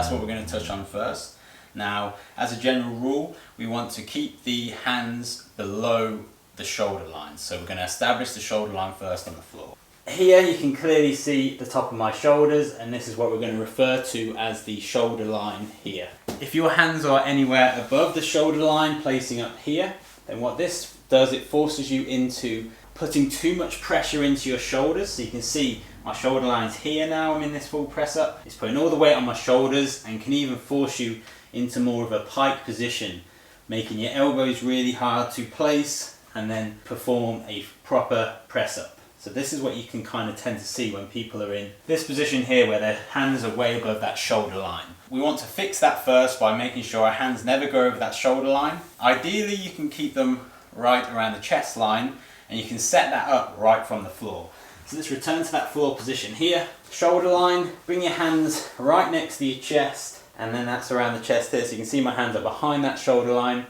that's what we're going to touch on first. Now, as a general rule, we want to keep the hands below the shoulder line. So we're going to establish the shoulder line first on the floor. Here you can clearly see the top of my shoulders, and this is what we're going to refer to as the shoulder line here. If your hands are anywhere above the shoulder line, placing up here, then what this does, it forces you into putting too much pressure into your shoulders. So you can see my shoulder line's here now, I'm in this full press up. It's putting all the weight on my shoulders and can even force you into more of a pike position, making your elbows really hard to place and then perform a proper press up. So this is what you can kind of tend to see when people are in this position here where their hands are way above that shoulder line. We want to fix that first by making sure our hands never go over that shoulder line. Ideally you can keep them right around the chest line, and you can set that up right from the floor. So let's return to that floor position here. Shoulder line, bring your hands right next to your chest, and then that's around the chest here. So you can see my hands are behind that shoulder line,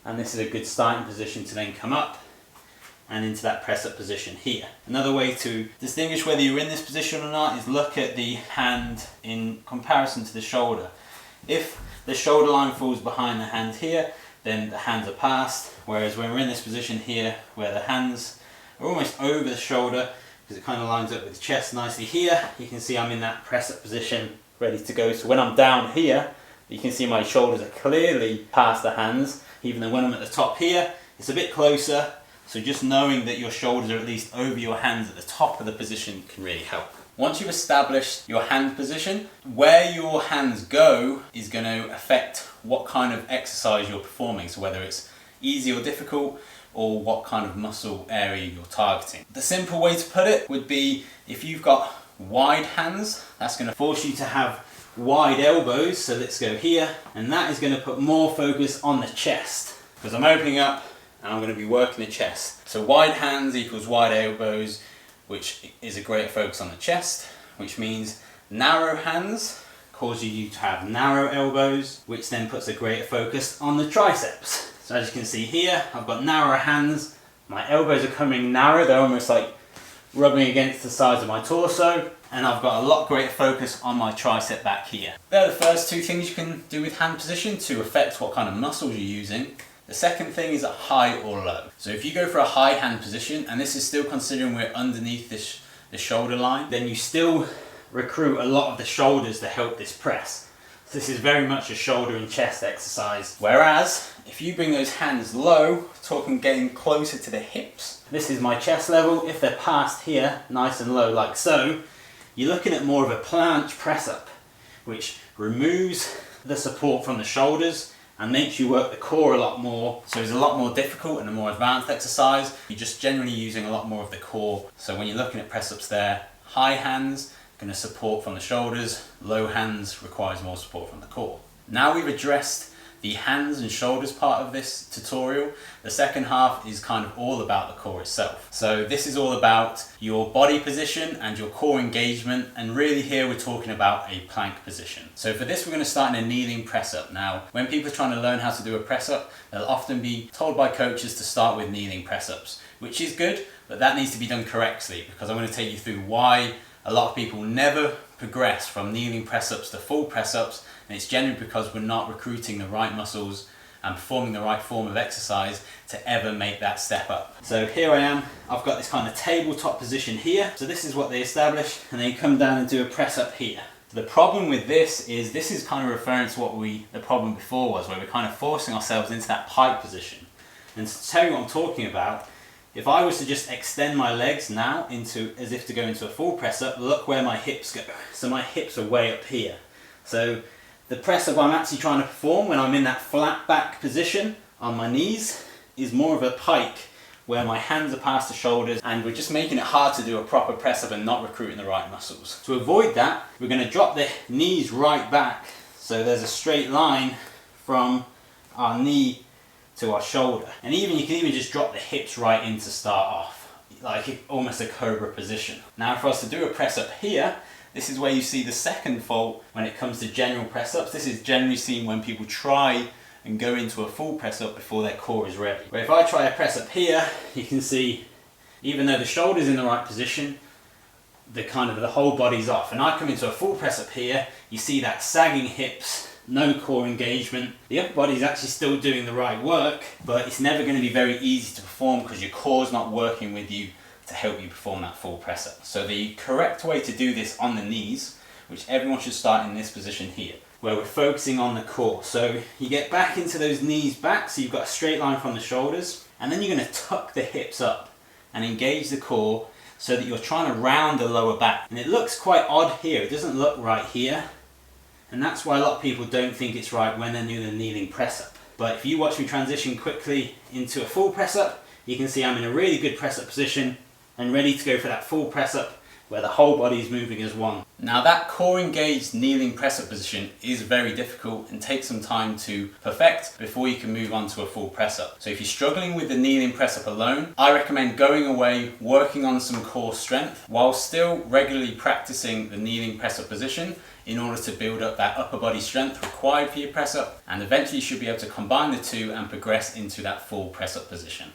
and this is a good starting position to then come up and into that press up position here. Another way to distinguish whether you're in this position or not is look at the hand in comparison to the shoulder. If the shoulder line falls behind the hand here, then the hands are past, whereas when we're in this position here where the hands are almost over the shoulder, because it kind of lines up with the chest nicely here, you can see I'm in that press up position ready to go. So when I'm down here, you can see my shoulders are clearly past the hands, even though when I'm at the top here, it's a bit closer. So just knowing that your shoulders are at least over your hands at the top of the position can really help. Once you've established your hand position, where your hands go is going to affect what kind of exercise you're performing. So whether it's easy or difficult, or what kind of muscle area you're targeting. The simple way to put it would be, if you've got wide hands, that's going to force you to have wide elbows. So let's go here, and that is going to put more focus on the chest, because I'm opening up and I'm going to be working the chest. So wide hands equals wide elbows, which is a greater focus on the chest, which means narrow hands cause you to have narrow elbows, which then puts a greater focus on the triceps. So as you can see here, I've got narrower hands, my elbows are coming narrow, they're almost like rubbing against the sides of my torso, and I've got a lot greater focus on my tricep back here. They're the first two things you can do with hand position to affect what kind of muscles you're using. The second thing is a high or low. So if you go for a high hand position, and this is still considering we're underneath the shoulder line, then you still recruit a lot of the shoulders to help this press. So this is very much a shoulder and chest exercise. Whereas if you bring those hands low, talking getting closer to the hips, this is my chest level. If they're past here, nice and low like so, you're looking at more of a planche press up, which removes the support from the shoulders and makes you work the core a lot more. So it's a lot more difficult and a more advanced exercise. You're just generally using a lot more of the core. So when you're looking at press ups there, high hands going to support from the shoulders, low hands requires more support from the core. Now we've addressed the hands and shoulders part of this tutorial. The second half is kind of all about the core itself. So this is all about your body position and your core engagement, and really here we're talking about a plank position. So for this we're going to start in a kneeling press up. Now when people are trying to learn how to do a press up, they'll often be told by coaches to start with kneeling press ups, which is good, but that needs to be done correctly, because I'm going to take you through why a lot of people never progress from kneeling press ups to full press ups, and it's generally because we're not recruiting the right muscles and performing the right form of exercise to ever make that step up. So here I am, I've got this kind of tabletop position here. So this is what they establish, and they come down and do a press up here. The problem with this is kind of referring to what the problem before was, where we're kind of forcing ourselves into that pike position. And to tell you what I'm talking about, if I was to just extend my legs now into as if to go into a full press up, look where my hips go. So my hips are way up here. So the press up I'm actually trying to perform when I'm in that flat back position on my knees is more of a pike, where my hands are past the shoulders, and we're just making it hard to do a proper press up and not recruiting the right muscles. To avoid that, we're going to drop the knees right back, so there's a straight line from our knee to our shoulder. And you can even just drop the hips right in to start off, like almost a cobra position. Now for us to do a press up here, this is where you see the second fault when it comes to general press ups. This is generally seen when people try and go into a full press up before their core is ready. But if I try a press up here, you can see even though the shoulder's in the right position, the whole body's off. And I come into a full press up here, you see that sagging hips, no core engagement. The upper body's actually still doing the right work, but it's never going to be very easy to perform because your core's not working with you to help you perform that full press up. So the correct way to do this on the knees, which everyone should start in this position here, where we're focusing on the core. So you get back into those knees back, so you've got a straight line from the shoulders, and then you're going to tuck the hips up and engage the core so that you're trying to round the lower back. And it looks quite odd here, it doesn't look right here, and that's why a lot of people don't think it's right when they're doing the kneeling press up. But if you watch me transition quickly into a full press up, you can see I'm in a really good press up position and ready to go for that full press up where the whole body is moving as one. Now that core engaged kneeling press up position is very difficult and takes some time to perfect before you can move on to a full press up. So if you're struggling with the kneeling press up alone, I recommend going away, working on some core strength while still regularly practicing the kneeling press up position in order to build up that upper body strength required for your press up, and eventually you should be able to combine the two and progress into that full press up position.